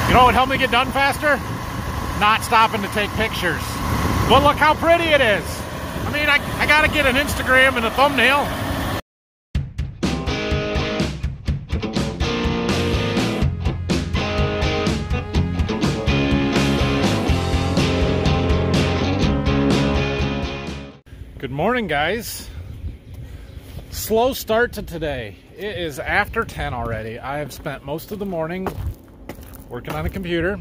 You know what would help me get done faster? Not stopping to take pictures. But look how pretty it is. I mean, I gotta get an Instagram and a thumbnail. Good morning, guys. Slow start to today. It is after 10 already. I have spent most of the morning working on a computer,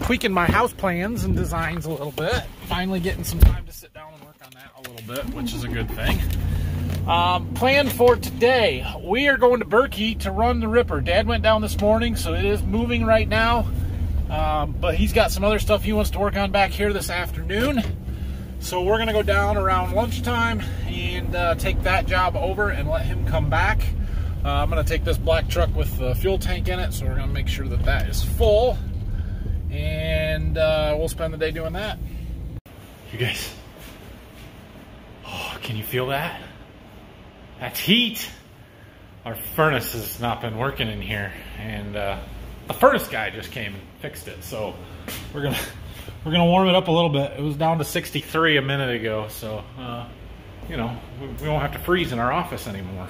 tweaking my house plans and designs a little bit. Finally getting some time to sit down and work on that a little bit, which is a good thing. Plan for today, we are going to Berkey to run the ripper. Dad went down this morning, so it is moving right now. But he's got some other stuff he wants to work on back here this afternoon. So we're gonna go down around lunchtime and take that job over and let him come back. I'm gonna take this black truck with the fuel tank in it, so we're gonna make sure that that is full. And we'll spend the day doing that. You guys, oh, can you feel that? That's heat. Our furnace has not been working in here, and the furnace guy just came and fixed it. So we're gonna warm it up a little bit. It was down to 63 a minute ago, so you know, we won't have to freeze in our office anymore.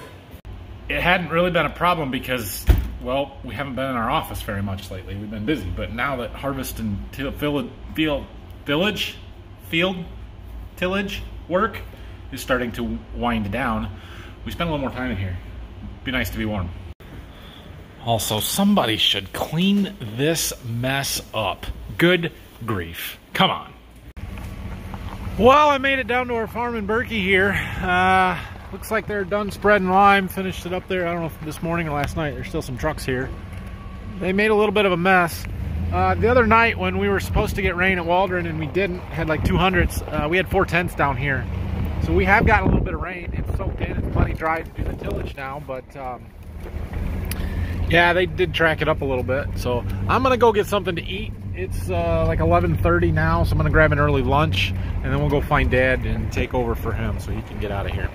It hadn't really been a problem because, well, we haven't been in our office very much lately. We've been busy, but now that harvest and field tillage work is starting to wind down, we spend a little more time in here. Be nice to be warm. Also, somebody should clean this mess up. Good grief. Come on. Well, I made it down to our farm in Berkey here. Looks like they're done spreading lime. Finished it up there. I don't know if this morning or last night. There's still some trucks here. They made a little bit of a mess. The other night when we were supposed to get rain at Waldron and we didn't, had like 200s, we had 4/10 down here. So we have gotten a little bit of rain. It's soaked in. It's plenty dry to do the tillage now, but yeah, they did track it up a little bit. So I'm gonna go get something to eat. It's like 11:30 now, so I'm gonna grab an early lunch and then we'll go find Dad and take over for him so he can get out of here.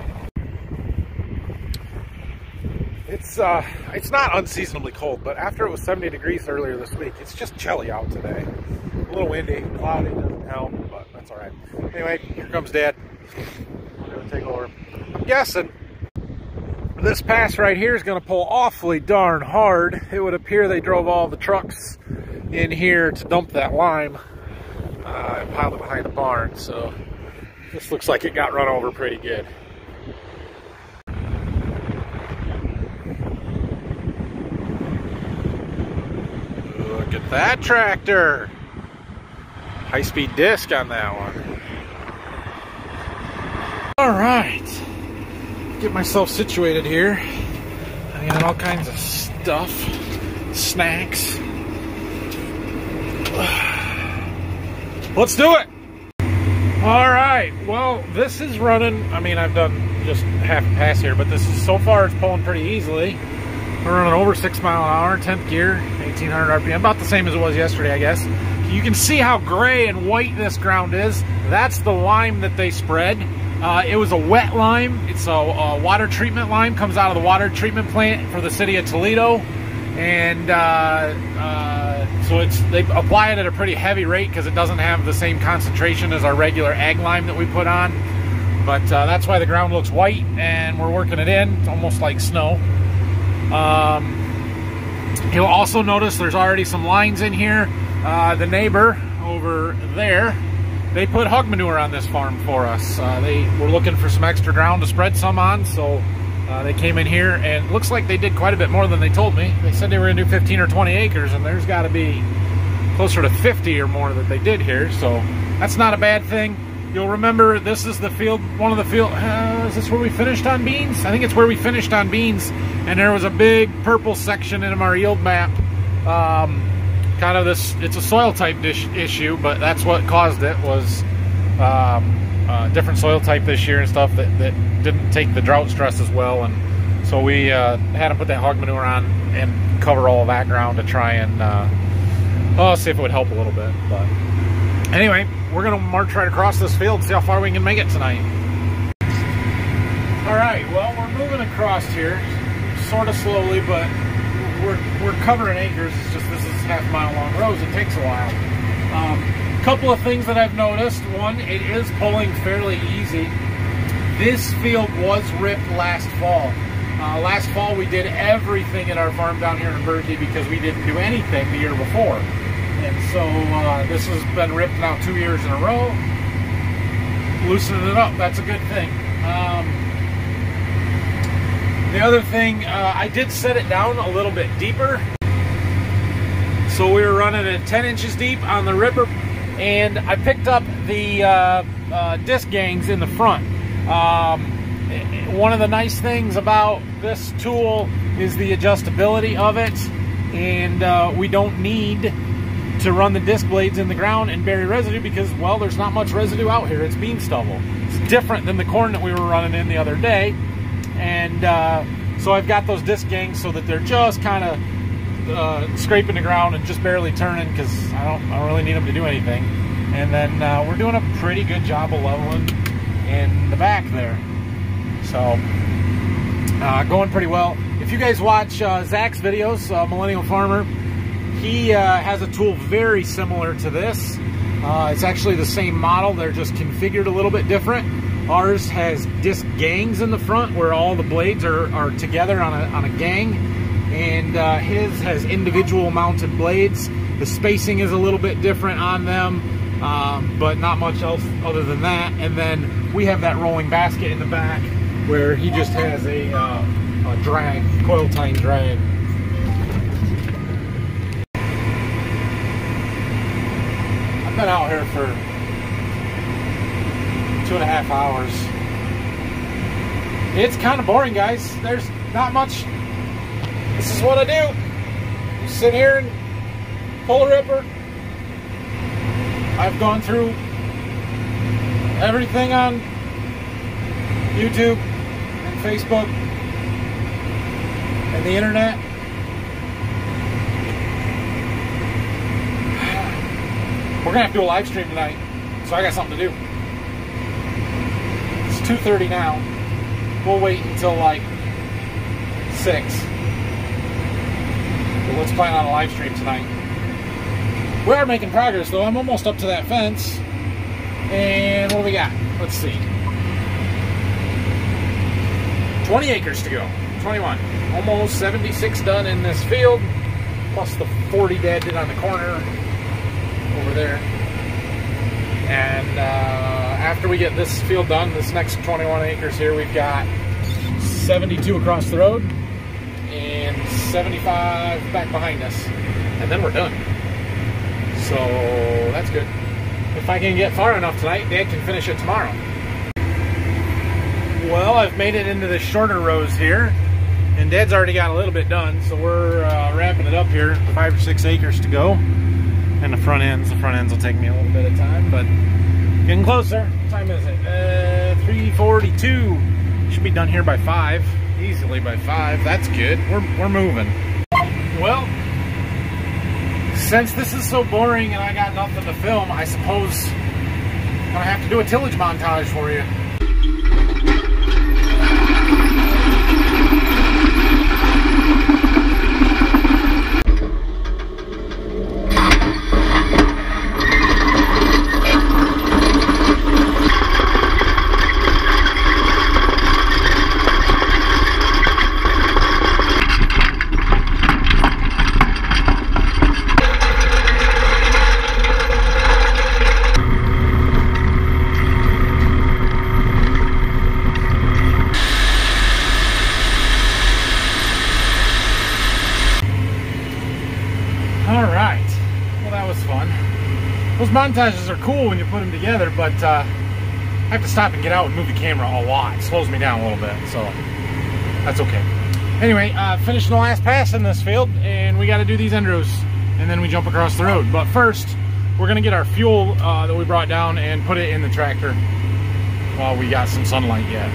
It's not unseasonably cold, but after it was 70 degrees earlier this week, it's just chilly out today. A little windy, cloudy, doesn't help, but that's all right. Anyway, here comes Dad. I'm gonna take over. I'm guessing this pass right here is gonna pull awfully darn hard. It would appear they drove all the trucks in here to dump that lime and piled it behind the barn, so this looks like it got run over pretty good. Look at that tractor. High-speed disc on that one. All right, get myself situated here. I got all kinds of stuff, snacks. Let's do it. All right, well, this is running. I mean, I've done just half a pass here, but this is, so far it's pulling pretty easily. We're running over 6 mile an hour, 10th gear, 1800 RPM, about the same as it was yesterday, I guess. You can see how gray and white this ground is. That's the lime that they spread. It was a wet lime. It's a water treatment lime, comes out of the water treatment plant for the city of Toledo. And so they apply it at a pretty heavy rate because it doesn't have the same concentration as our regular ag lime that we put on. But that's why the ground looks white, and we're working it in. It's almost like snow. You'll also notice there's already some lines in here. The neighbor over there, they put hog manure on this farm for us. They were looking for some extra ground to spread some on, so they came in here, and it looks like they did quite a bit more than they told me. They said they were gonna do 15 or 20 acres, and there's gotta be closer to 50 or more that they did here, so that's not a bad thing. You'll remember this is the field, one of the field, is this where we finished on beans? I think it's where we finished on beans, and there was a big purple section in our yield map. Kind of this, it's a soil type issue, but that's what caused it, was different soil type this year and stuff that didn't take the drought stress as well, and so we had to put that hog manure on and cover all of that ground to try and see if it would help a little bit. But anyway, we're gonna march right across this field and see how far we can make it tonight. All right, well, we're moving across here, sort of slowly, but we're covering acres. It's just this is half-mile long rows, it takes a while. Couple of things that I've noticed. One, it is pulling fairly easy. This field was ripped last fall. Last fall we did everything at our farm down here in Berkey because we didn't do anything the year before. And so this has been ripped now 2 years in a row. Loosening it up, that's a good thing. The other thing, I did set it down a little bit deeper. So we were running it 10 inches deep on the ripper, and I picked up the disc gangs in the front. One of the nice things about this tool is the adjustability of it, and we don't need to run the disc blades in the ground and bury residue because, well, there's not much residue out here. It's bean stubble. It's different than the corn that we were running in the other day, and so I've got those disc gangs so that they're just kind of scraping the ground and just barely turning because I don't really need them to do anything. And then we're doing a pretty good job of leveling in the back there. So going pretty well. If you guys watch Zach's videos, Millennial Farmer, he has a tool very similar to this. It's actually the same model, they're just configured a little bit different. Ours has disc gangs in the front where all the blades are together on a gang, and his has individual mounted blades. The spacing is a little bit different on them, but not much else other than that. And then we have that rolling basket in the back where he just has a drag, coil tying drag. I've been out here for 2.5 hours. It's kind of boring, guys. There's not much. This is what I do. You sit here and pull a ripper. I've gone through everything on YouTube and Facebook and the internet. We're gonna have to do a live stream tonight, so I got something to do. It's 2:30 now. We'll wait until like 6. But let's plan on a live stream tonight. We are making progress though. I'm almost up to that fence. And what do we got? Let's see. 20 acres to go. 21. Almost 76 done in this field. Plus the 40 Dad did on the corner over there. And after we get this field done, this next 21 acres here, we've got 72 across the road and 75 back behind us. And then we're done. So that's good. If I can get far enough tonight, Dad can finish it tomorrow. Well, I've made it into the shorter rows here, and Dad's already got a little bit done, so we're wrapping it up here. 5 or 6 acres to go. And the front ends will take me a little bit of time, but getting closer. What time is it? 3:42. Should be done here by 5. Easily by 5. That's good. We're moving. Well, since this is so boring and I got nothing to film, I suppose I'm gonna have to do a tillage montage for you. Those montages are cool when you put them together, but I have to stop and get out and move the camera a lot. It slows me down a little bit, so that's okay. Anyway, finishing the last pass in this field, and we got to do these end rows, and then we jump across the road. But first, we're going to get our fuel that we brought down and put it in the tractor while we got some sunlight yet.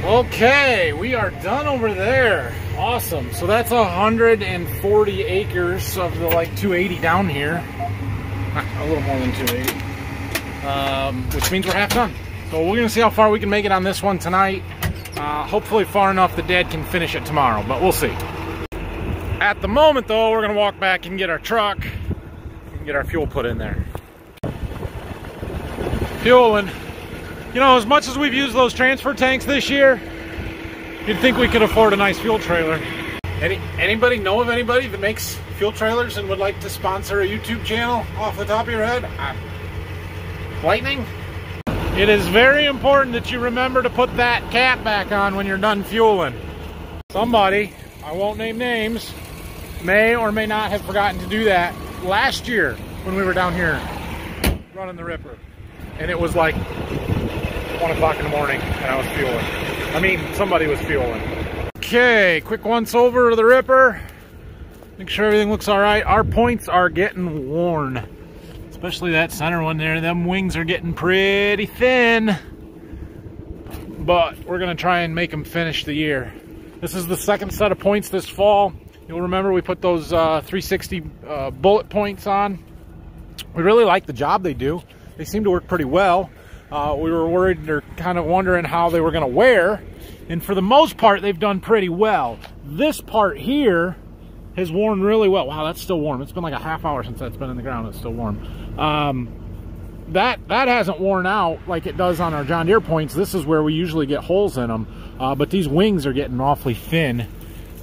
Okay, we are done over there. Awesome. So that's 140 acres of the like 280 down here. A little more than 280, which means we're half done. So we're gonna see how far we can make it on this one tonight. Hopefully far enough that Dad can finish it tomorrow, but we'll see. At the moment though, we're gonna walk back and get our truck and get our fuel put in there. Fueling. You know, as much as we've used those transfer tanks this year, you'd think we could afford a nice fuel trailer. Anybody know of anybody that makes fuel trailers and would like to sponsor a YouTube channel off the top of your head? Lightning? It is very important that you remember to put that cap back on when you're done fueling. Somebody, I won't name names, may or may not have forgotten to do that last year when we were down here running the Ripper. And it was like 1 o'clock in the morning and I was fueling. I mean, somebody was fueling. Okay, quick once over of the Ripper. Make sure everything looks all right. Our points are getting worn. Especially that center one there. Them wings are getting pretty thin. But we're gonna try and make them finish the year. This is the second set of points this fall. You'll remember we put those 360 bullet points on. We really like the job they do. They seem to work pretty well. We were worried or kind of wondering how they were gonna wear. And for the most part, they've done pretty well. This part here has worn really well. Wow, that's still warm. It's been like a half hour since that's been in the ground. It's still warm. That hasn't worn out like it does on our John Deere points. This is where we usually get holes in them. But these wings are getting awfully thin.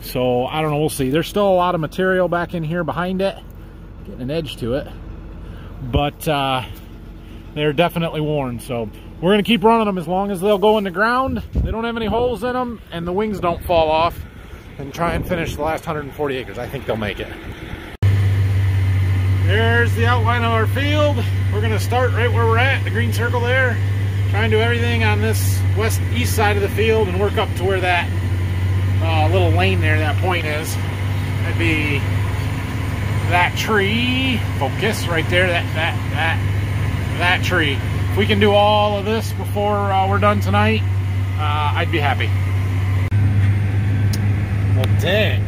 So I don't know, we'll see. There's still a lot of material back in here behind it. Getting an edge to it. But they're definitely worn. So we're gonna keep running them as long as they'll go in the ground. They don't have any holes in them and the wings don't fall off. And try and finish the last 140 acres. I think they'll make it. There's the outline of our field. We're gonna start right where we're at, the green circle there. Try and do everything on this east side of the field and work up to where that little lane there, that point is. That'd be that tree. Focus right there, that tree. If we can do all of this before we're done tonight, I'd be happy. Well, dang,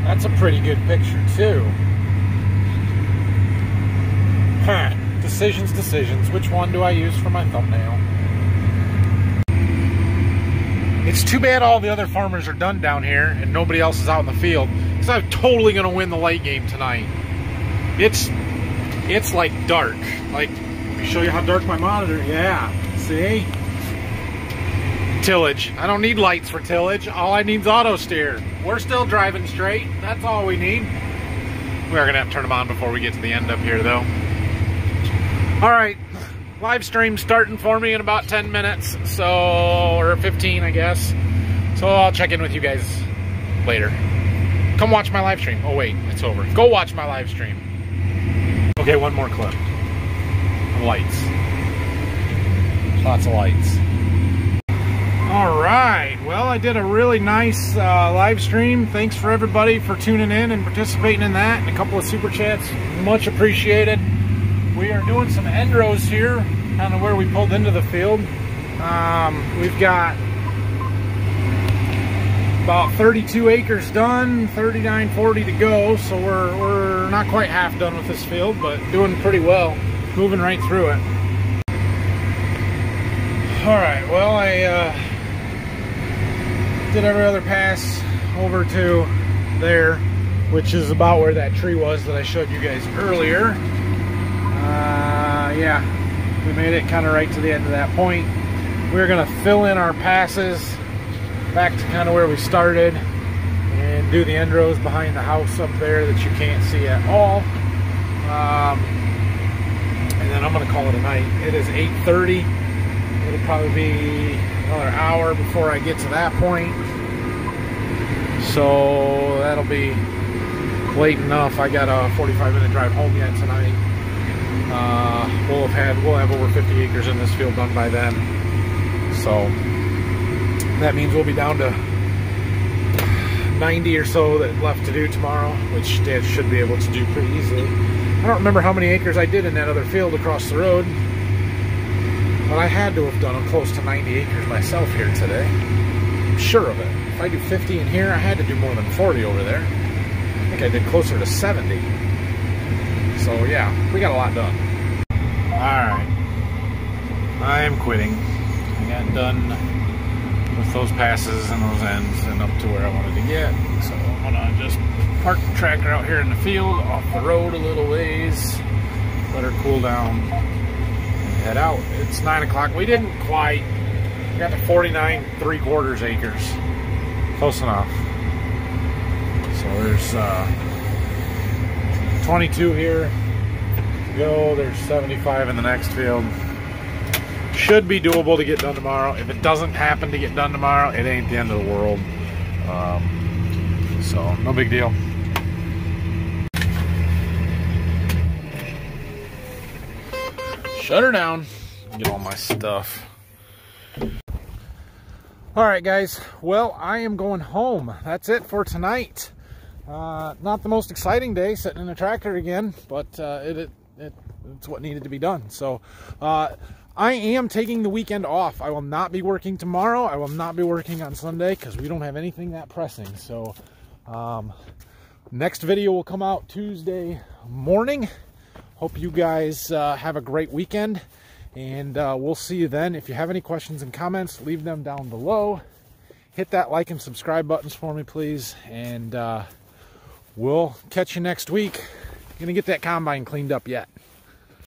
that's a pretty good picture too. Huh. Decisions. Which one do I use for my thumbnail? It's too bad all the other farmers are done down here and nobody else is out in the field, because I'm totally gonna win the late game tonight. It's like dark. Like, let me show you how dark my monitor. Yeah, see? Tillage. I don't need lights for tillage. All I need is auto steer. We're still driving straight. That's all we need. We are gonna have to turn them on before we get to the end up here though. All right, live stream starting for me in about 10 minutes, so, or 15 I guess. So I'll check in with you guys later. Come watch my live stream. Oh wait, it's over. Go watch my live stream. Okay, one more clip. Lights. Lots of lights. All right, well, I did a really nice live stream. Thanks for everybody for tuning in and participating in that, and a couple of super chats, much appreciated. We are doing some end rows here, kind of where we pulled into the field. We've got about 32 acres done, 39, 40 to go, so we're not quite half done with this field, but doing pretty well, moving right through it. All right, well, I did every other pass over to there, which is about where that tree was that I showed you guys earlier. Yeah, we made it kind of right to the end of that point. We're gonna fill in our passes back to kind of where we started and do the end rows behind the house up there that you can't see at all. And then I'm gonna call it a night. It is 8:30. It'll probably be another hour before I get to that point. So that'll be late enough. I got a 45-minute drive home yet tonight. We'll have over 50 acres in this field done by then. So that means we'll be down to 90 or so that left to do tomorrow, which Dad should be able to do pretty easily. I don't remember how many acres I did in that other field across the road, but I had to have done close to 90 acres myself here today. I'm sure of it. If I do 50 in here, I had to do more than 40 over there. I think I did closer to 70. So yeah, we got a lot done. Alright, I am quitting. I got done with those passes and those ends and up to where I wanted to get. So I'm gonna just park the tractor out here in the field, off the road a little ways, let her cool down, and head out. It's 9 o'clock. We didn't quite. We got to 49 3/4 acres. Close enough. So there's 22 here to go. There's 75 in the next field. Should be doable to get done tomorrow. If it doesn't happen to get done tomorrow, it ain't the end of the world. So no big deal. Shut her down. Get all my stuff. All right, guys. Well, I am going home. That's it for tonight. Not the most exciting day sitting in a tractor again, but it's what needed to be done. So I am taking the weekend off. I will not be working tomorrow. I will not be working on Sunday because we don't have anything that pressing. So next video will come out Tuesday morning. Hope you guys have a great weekend, and we'll see you then. If you have any questions and comments, leave them down below. Hit that like and subscribe buttons for me, please, and we'll catch you next week. Gonna get that combine cleaned up yet.